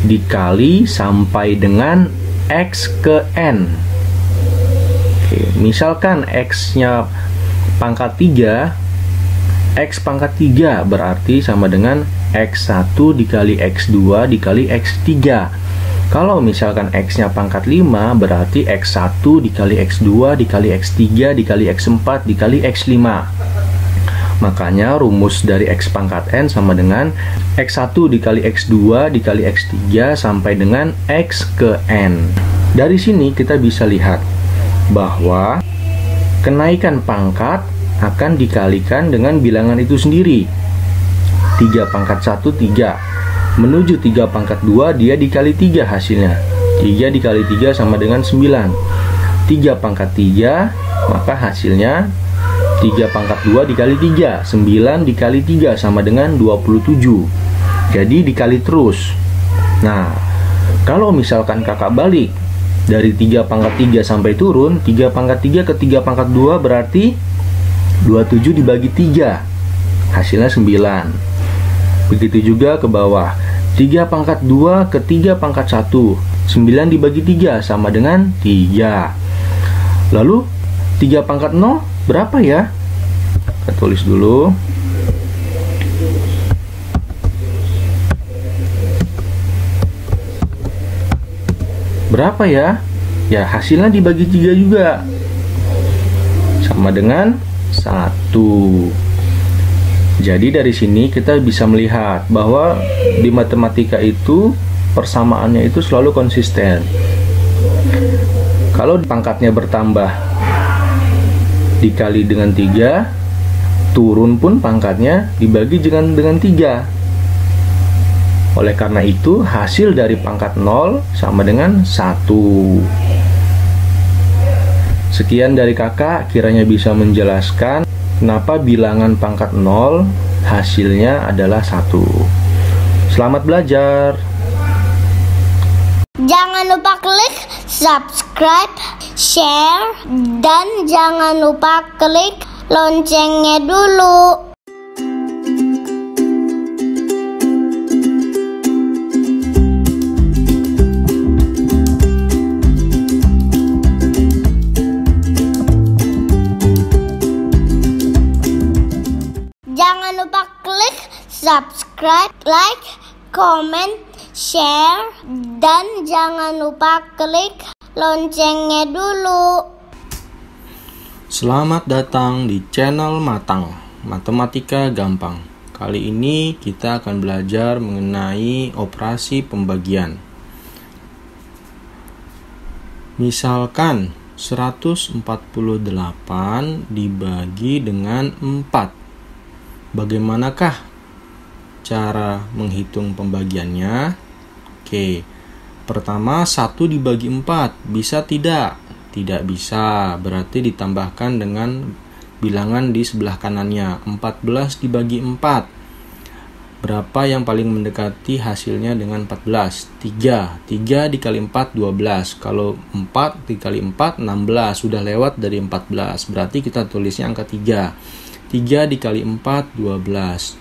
dikali sampai dengan X ke N. Oke, misalkan X-nya pangkat 3, X pangkat 3 berarti sama dengan X1 dikali X2 dikali X3. Kalau misalkan X-nya pangkat 5 berarti X1 dikali X2 dikali X3 dikali X4 dikali X5. Makanya rumus dari X pangkat N sama dengan X1 dikali X2 dikali X3 sampai dengan X ke N. Dari sini kita bisa lihat bahwa kenaikan pangkat akan dikalikan dengan bilangan itu sendiri. 3 pangkat 1, 3. Menuju 3 pangkat 2, dia dikali 3 hasilnya. 3 dikali 3 sama dengan 9. 3 pangkat 3, maka hasilnya 3 pangkat 2 dikali 3. 9 dikali 3 sama dengan 27. Jadi dikali terus. Nah, kalau misalkan kakak balik dari 3 pangkat 3 sampai turun, 3 pangkat 3 ke 3 pangkat 2 berarti 27 dibagi 3, hasilnya 9. Begitu juga ke bawah, 3 pangkat 2 ke 3 pangkat 1, 9 dibagi 3 sama dengan 3. Lalu 3 pangkat 0 berapa ya? Kita tulis dulu. Berapa ya? Ya, hasilnya dibagi 3 juga, sama dengan 1. Jadi dari sini kita bisa melihat bahwa di matematika itu persamaannya itu selalu konsisten. Kalau pangkatnya bertambah dikali dengan 3, turun pun pangkatnya dibagi dengan 3. Oleh karena itu hasil dari pangkat 0 sama dengan 1. Sekian dari kakak, kiranya bisa menjelaskan kenapa bilangan pangkat 0 hasilnya adalah 1. Selamat belajar. Jangan lupa klik subscribe, share, dan jangan lupa klik loncengnya dulu. Jangan lupa klik subscribe, like, comment, share, dan jangan lupa klik loncengnya dulu. Selamat datang di channel Matang, Matematika Gampang. Kali ini kita akan belajar mengenai operasi pembagian. Misalkan 148 dibagi dengan 4. Bagaimanakah cara menghitung pembagiannya? Oke, pertama 1 dibagi 4, bisa tidak? Tidak bisa, berarti ditambahkan dengan bilangan di sebelah kanannya. 14 dibagi 4, berapa yang paling mendekati hasilnya dengan 14? 3 dikali 4, 12. Kalau 4 dikali 4, 16, sudah lewat dari 14, berarti kita tulisnya angka 3. 3 dikali 4, 12.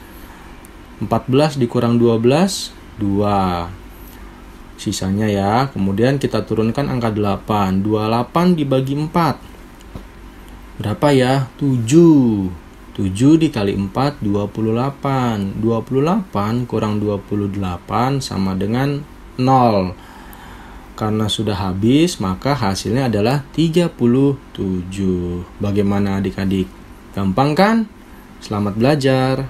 14 dikurang 12, 2. Sisanya ya. Kemudian kita turunkan angka 8. 28 dibagi 4. Berapa ya? 7. 7 dikali 4, 28. 28 kurang 28 sama dengan 0. Karena sudah habis, maka hasilnya adalah 37. Bagaimana adik-adik? Gampang kan? Selamat belajar.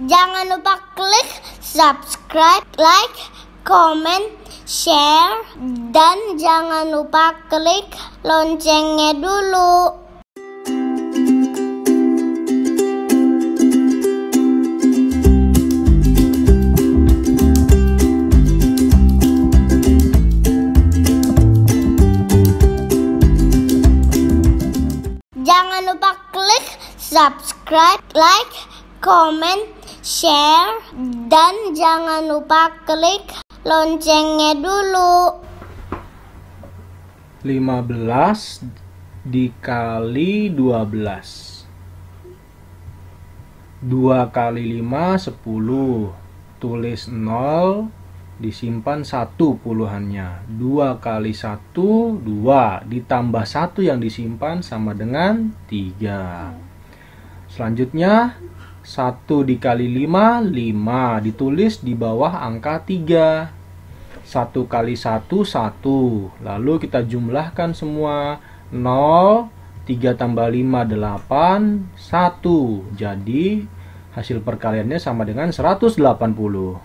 Jangan lupa klik subscribe, like, comment, share, dan jangan lupa klik loncengnya dulu. Jangan lupa klik subscribe, like, comment, share, dan jangan lupa klik loncengnya dulu. 15 dikali 12. 2 kali 5, 10. Tulis 0, disimpan 1 puluhannya. 2 kali 1, 2. Ditambah 1 yang disimpan sama dengan 3. Selanjutnya 1 dikali 5, 5. Ditulis di bawah angka 3. 1 kali 1, 1. Lalu kita jumlahkan semua. 0, 3 tambah 5, 8, 1. Jadi hasil perkaliannya sama dengan 180.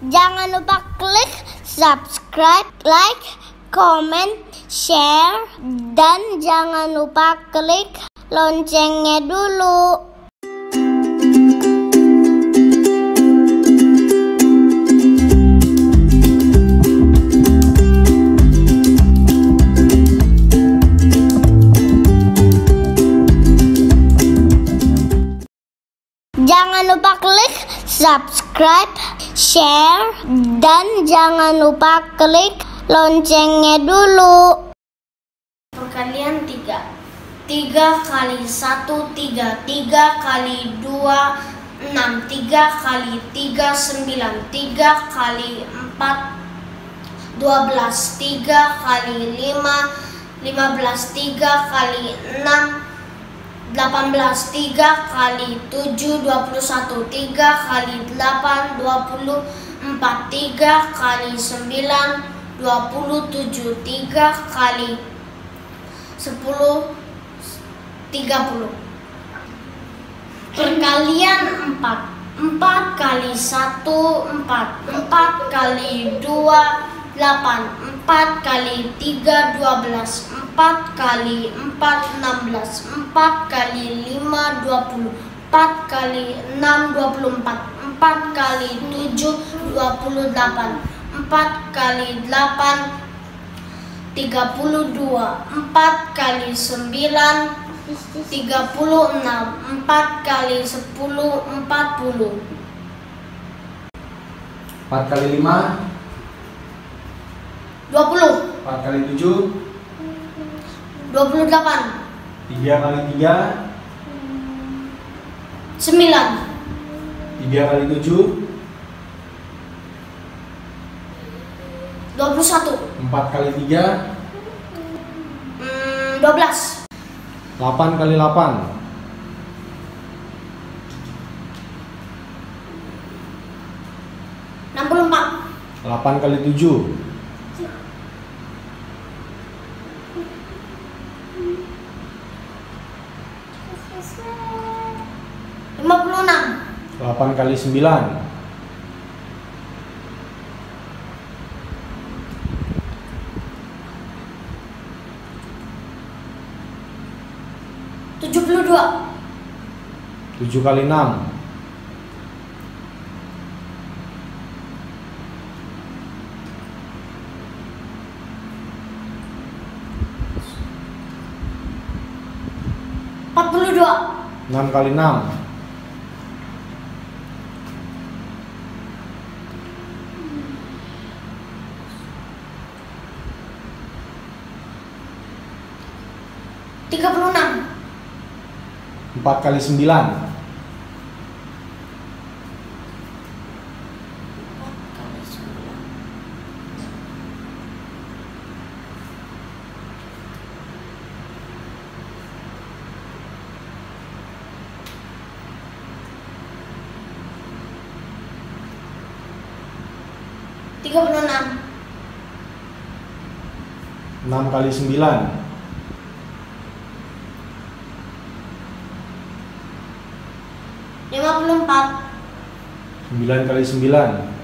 Jangan lupa klik subscribe, like, comment, share, dan jangan lupa klik loncengnya dulu. Jangan lupa klik subscribe, share, dan jangan lupa klik loncengnya dulu. Perkalian 3. 3 kali 1, 3. 3 kali 2, 6. 3 kali 3, 9. 3 kali 4, 12. 3 kali 5, 15. 3 kali 6, 18. 3 kali 7, 21. 3 kali 8, 24. 3 kali 9, 27. 3 kali 10, 30. Perkalian 4. 4 kali 1, 4. 4 kali 2, 8. 4 kali 3, 12. 4 kali 4, 16. 4 kali 5, 20. 4 kali 6, 24. 4 kali 7, 28. 4 kali 8, 32. 4 kali 9, 36. 4 kali 10, 40. 4 kali 5, 20. 4 kali 7 28. 3 kali 3 9. 3 kali 7 21. 4 kali 3 12. 8 kali 8 64. 8 kali 7 56. 8 kali 9 72. 7 kali 6 42. 6 kali 6 36. 4 kali 9 36. 6 kali 9 54. 9 kali 9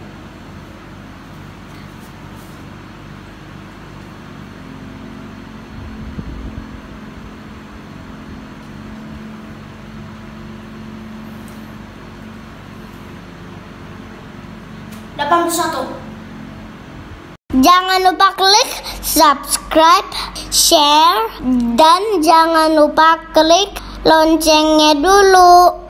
81. Jangan lupa klik subscribe, share, dan jangan lupa klik loncengnya dulu.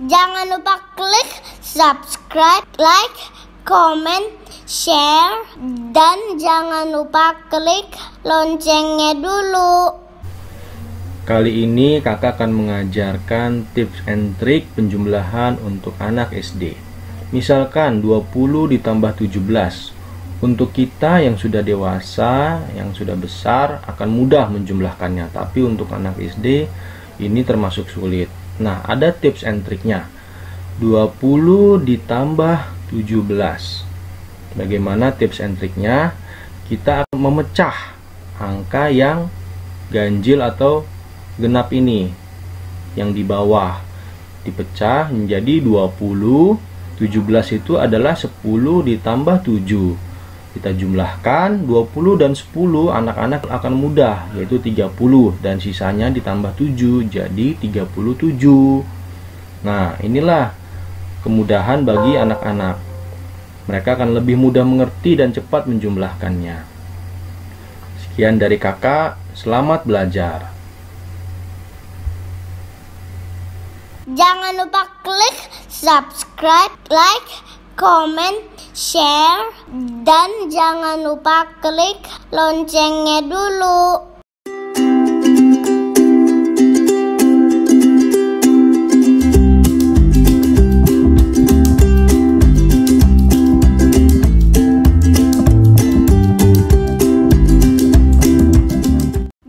Jangan lupa klik subscribe, like, comment, share, dan jangan lupa klik loncengnya dulu. Kali ini kakak akan mengajarkan tips and trik penjumlahan untuk anak SD. Misalkan 20 ditambah 17. Untuk kita yang sudah dewasa, yang sudah besar akan mudah menjumlahkannya. Tapi untuk anak SD ini termasuk sulit. Nah, ada tips and triknya. 20 ditambah 17. Bagaimana tips and triknya? Kita akan memecah angka yang ganjil atau genap ini, yang di bawah dipecah menjadi 20. 17 itu adalah 10 ditambah 7. Kita jumlahkan 20 dan 10, anak-anak akan mudah, yaitu 30, dan sisanya ditambah 7 jadi 37. Nah, inilah kemudahan bagi anak-anak. Mereka akan lebih mudah mengerti dan cepat menjumlahkannya. Sekian dari kakak, selamat belajar. Jangan lupa klik subscribe, like, comment, share, dan jangan lupa klik loncengnya dulu.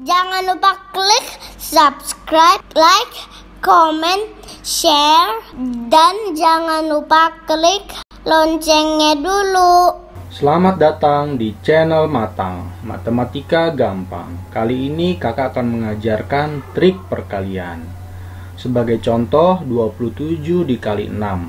Jangan lupa klik subscribe, like, comment, share, dan jangan lupa klik loncengnya dulu. Selamat datang di channel Matang, Matematika Gampang. Kali ini kakak akan mengajarkan trik perkalian. Sebagai contoh, 27 dikali 6.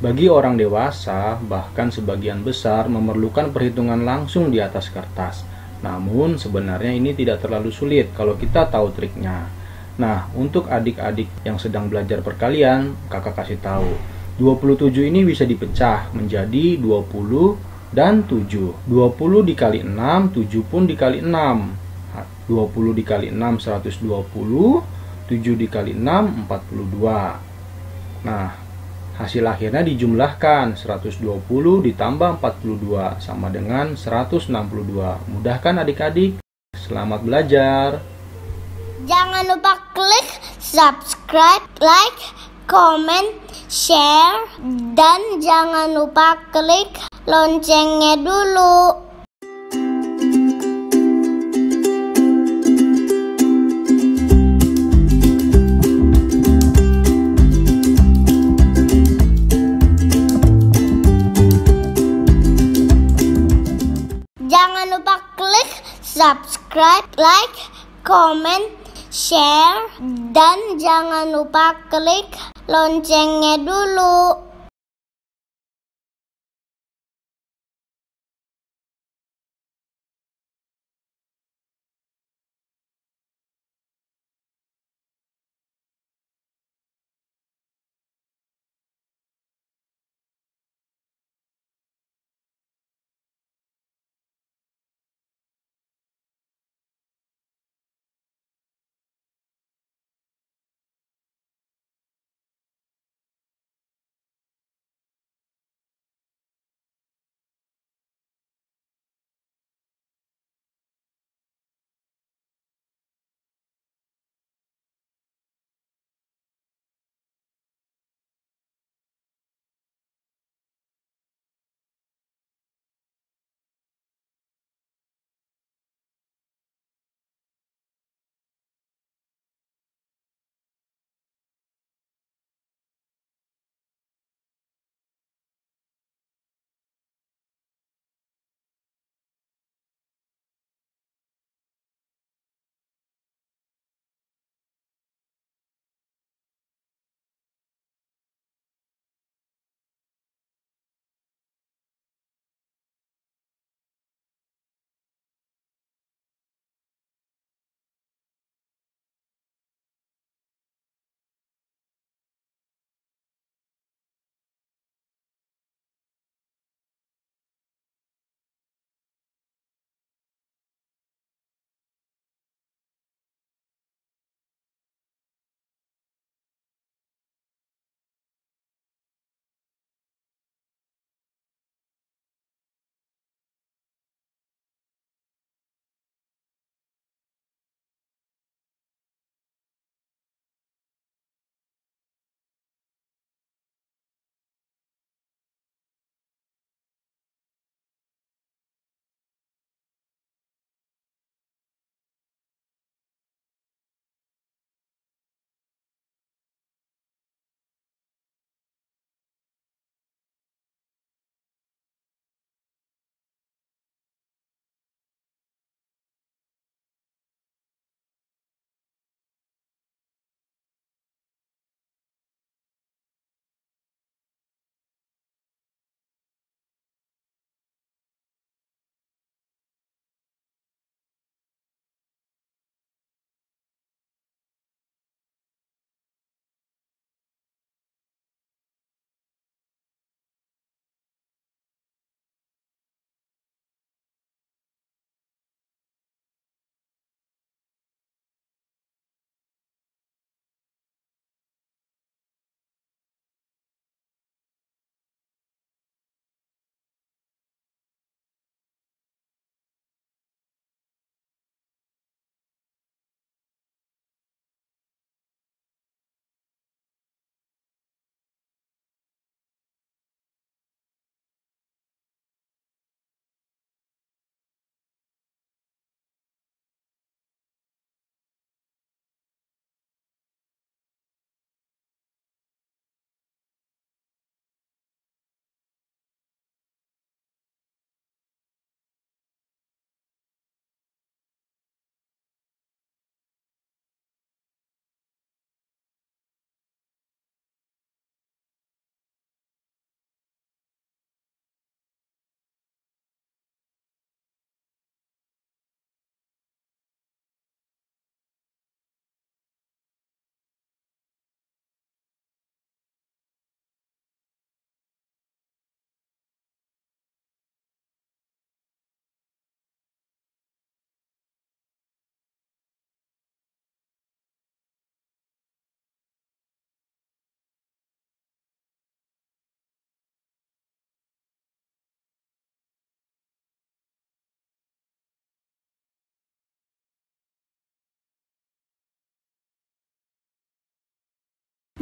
Bagi orang dewasa, bahkan sebagian besar memerlukan perhitungan langsung di atas kertas. Namun sebenarnya ini tidak terlalu sulit kalau kita tahu triknya. Nah, untuk adik-adik yang sedang belajar perkalian, kakak kasih tahu. 27 ini bisa dipecah menjadi 20 dan 7. 20 dikali 6, 7 pun dikali 6. 20 dikali 6, 120. 7 dikali 6, 42. Nah, hasil akhirnya dijumlahkan. 120 ditambah 42 sama dengan 162. Mudah kan adik-adik? Selamat belajar. Jangan lupa klik subscribe, like, comment, share, dan jangan lupa klik loncengnya dulu. Jangan lupa klik subscribe, like, comment, share, dan jangan lupa klik loncengnya dulu.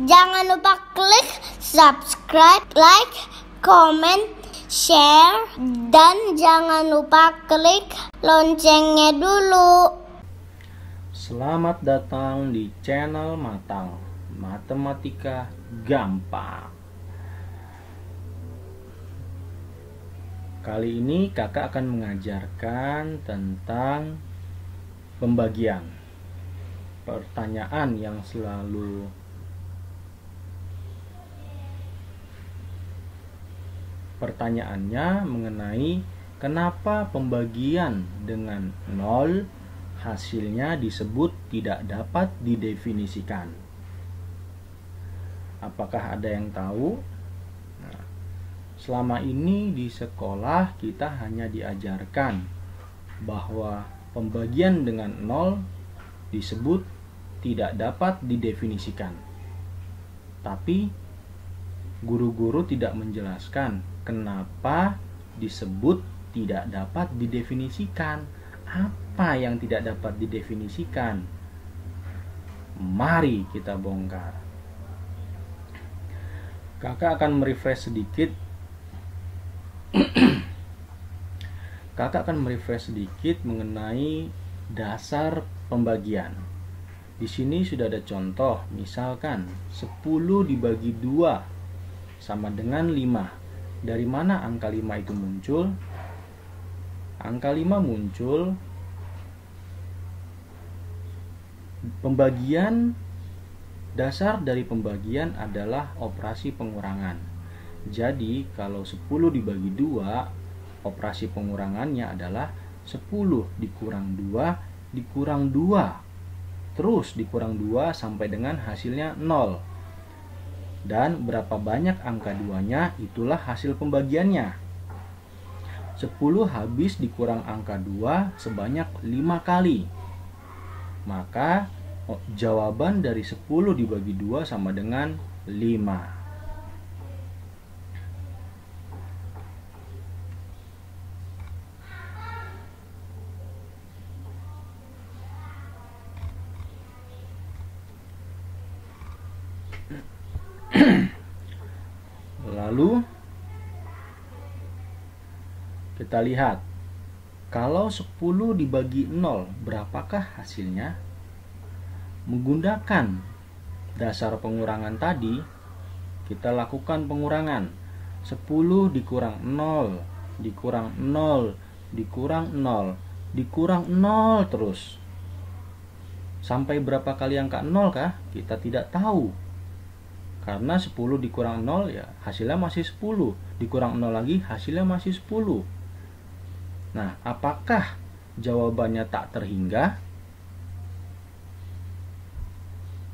Jangan lupa klik subscribe, like, comment, share, dan jangan lupa klik loncengnya dulu. Selamat datang di channel Matang Matematika Gampang. Kali ini kakak akan mengajarkan tentang pembagian. Pertanyaan yang selalu pertanyaannya mengenai kenapa pembagian dengan 0 hasilnya disebut tidak dapat didefinisikan. Apakah ada yang tahu? Nah, selama ini di sekolah kita hanya diajarkan bahwa pembagian dengan 0 disebut tidak dapat didefinisikan. Tapi guru-guru tidak menjelaskan kenapa disebut tidak dapat didefinisikan. Apa yang tidak dapat didefinisikan? Mari kita bongkar. Kakak akan merefresh sedikit. Kakak akan merefresh sedikit mengenai dasar pembagian. Di sini sudah ada contoh, misalkan 10 dibagi 2 sama dengan 5. Dari mana angka 5 itu muncul? Angka 5 muncul pembagian. Dasar dari pembagian adalah operasi pengurangan. Jadi kalau 10 dibagi 2, operasi pengurangannya adalah 10 dikurang 2 dikurang 2. Terus dikurang 2 sampai dengan hasilnya 0. Dan berapa banyak angka 2-nya, itulah hasil pembagiannya. 10 habis dikurang angka 2 sebanyak 5 kali. Maka jawaban dari 10 dibagi 2 sama dengan 5. Lalu kita lihat, kalau 10 dibagi 0, berapakah hasilnya? Menggunakan dasar pengurangan tadi, kita lakukan pengurangan. 10 dikurang 0, dikurang 0, dikurang 0, dikurang 0 terus. Sampai berapa kali angka 0 kah? Kita tidak tahu. Karena 10 dikurang 0 ya hasilnya masih 10. Dikurang 0 lagi hasilnya masih 10. Nah, apakah jawabannya tak terhingga?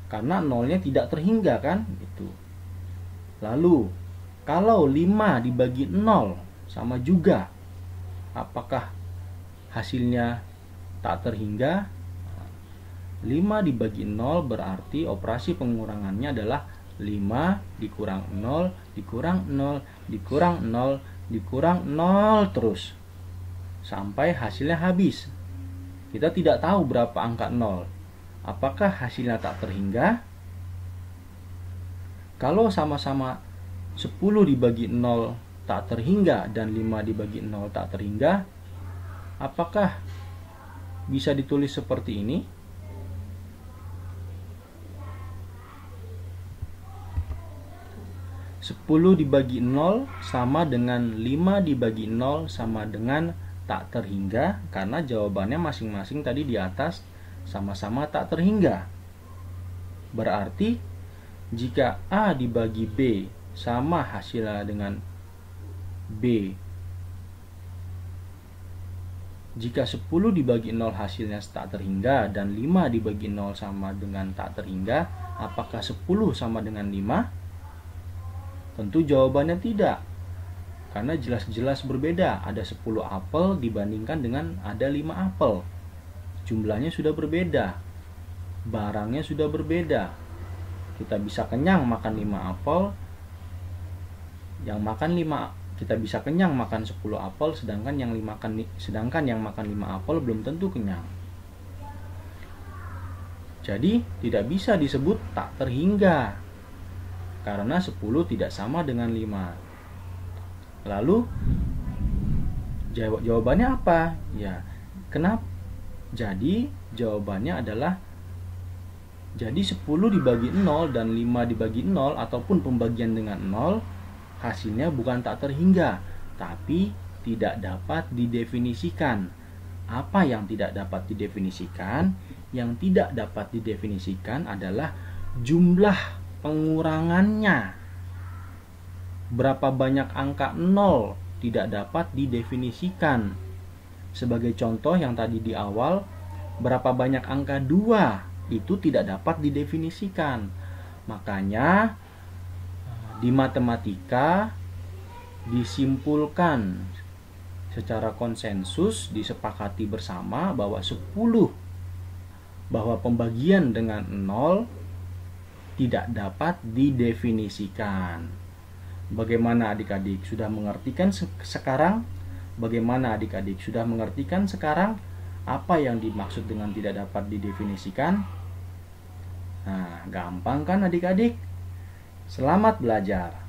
Karena 0-nya tidak terhingga kan? Gitu. Lalu, kalau 5 dibagi 0 sama juga, apakah hasilnya tak terhingga? 5 dibagi 0 berarti operasi pengurangannya adalah 5 dikurang 0, dikurang 0, dikurang 0, dikurang 0 terus. Sampai hasilnya habis. Kita tidak tahu berapa angka 0. Apakah hasilnya tak terhingga? Kalau sama-sama 10 dibagi 0 tak terhingga dan 5 dibagi 0 tak terhingga, apakah bisa ditulis seperti ini? 10 dibagi 0 sama dengan 5 dibagi 0 sama dengan tak terhingga, karena jawabannya masing-masing tadi di atas sama-sama tak terhingga. Berarti jika A dibagi B sama hasilnya dengan B, jika 10 dibagi 0 hasilnya tak terhingga dan 5 dibagi 0 sama dengan tak terhingga, apakah 10 sama dengan 5? Tentu jawabannya tidak, karena jelas-jelas berbeda. Ada 10 apel dibandingkan dengan ada 5 apel. Jumlahnya sudah berbeda, barangnya sudah berbeda. Kita bisa kenyang makan 5 apel, kita bisa kenyang makan 10 apel, sedangkan yang makan 5 apel belum tentu kenyang. Jadi tidak bisa disebut tak terhingga. Karena 10 tidak sama dengan 5. Lalu jawabannya apa? Ya, kenapa? Jadi jawabannya adalah jadi 10 dibagi 0 dan 5 dibagi 0 ataupun pembagian dengan 0 hasilnya bukan tak terhingga, tapi tidak dapat didefinisikan. Apa yang tidak dapat didefinisikan? Yang tidak dapat didefinisikan adalah jumlah pengurangannya. Berapa banyak angka 0 tidak dapat didefinisikan. Sebagai contoh yang tadi di awal, berapa banyak angka 2 itu tidak dapat didefinisikan. Makanya di matematika disimpulkan secara konsensus, disepakati bersama bahwa bahwa pembagian dengan 0 tidak dapat didefinisikan. Bagaimana adik-adik sudah mengertikan sekarang? Bagaimana adik-adik sudah mengertikan sekarang apa yang dimaksud dengan tidak dapat didefinisikan? Nah, gampang kan adik-adik? Selamat belajar.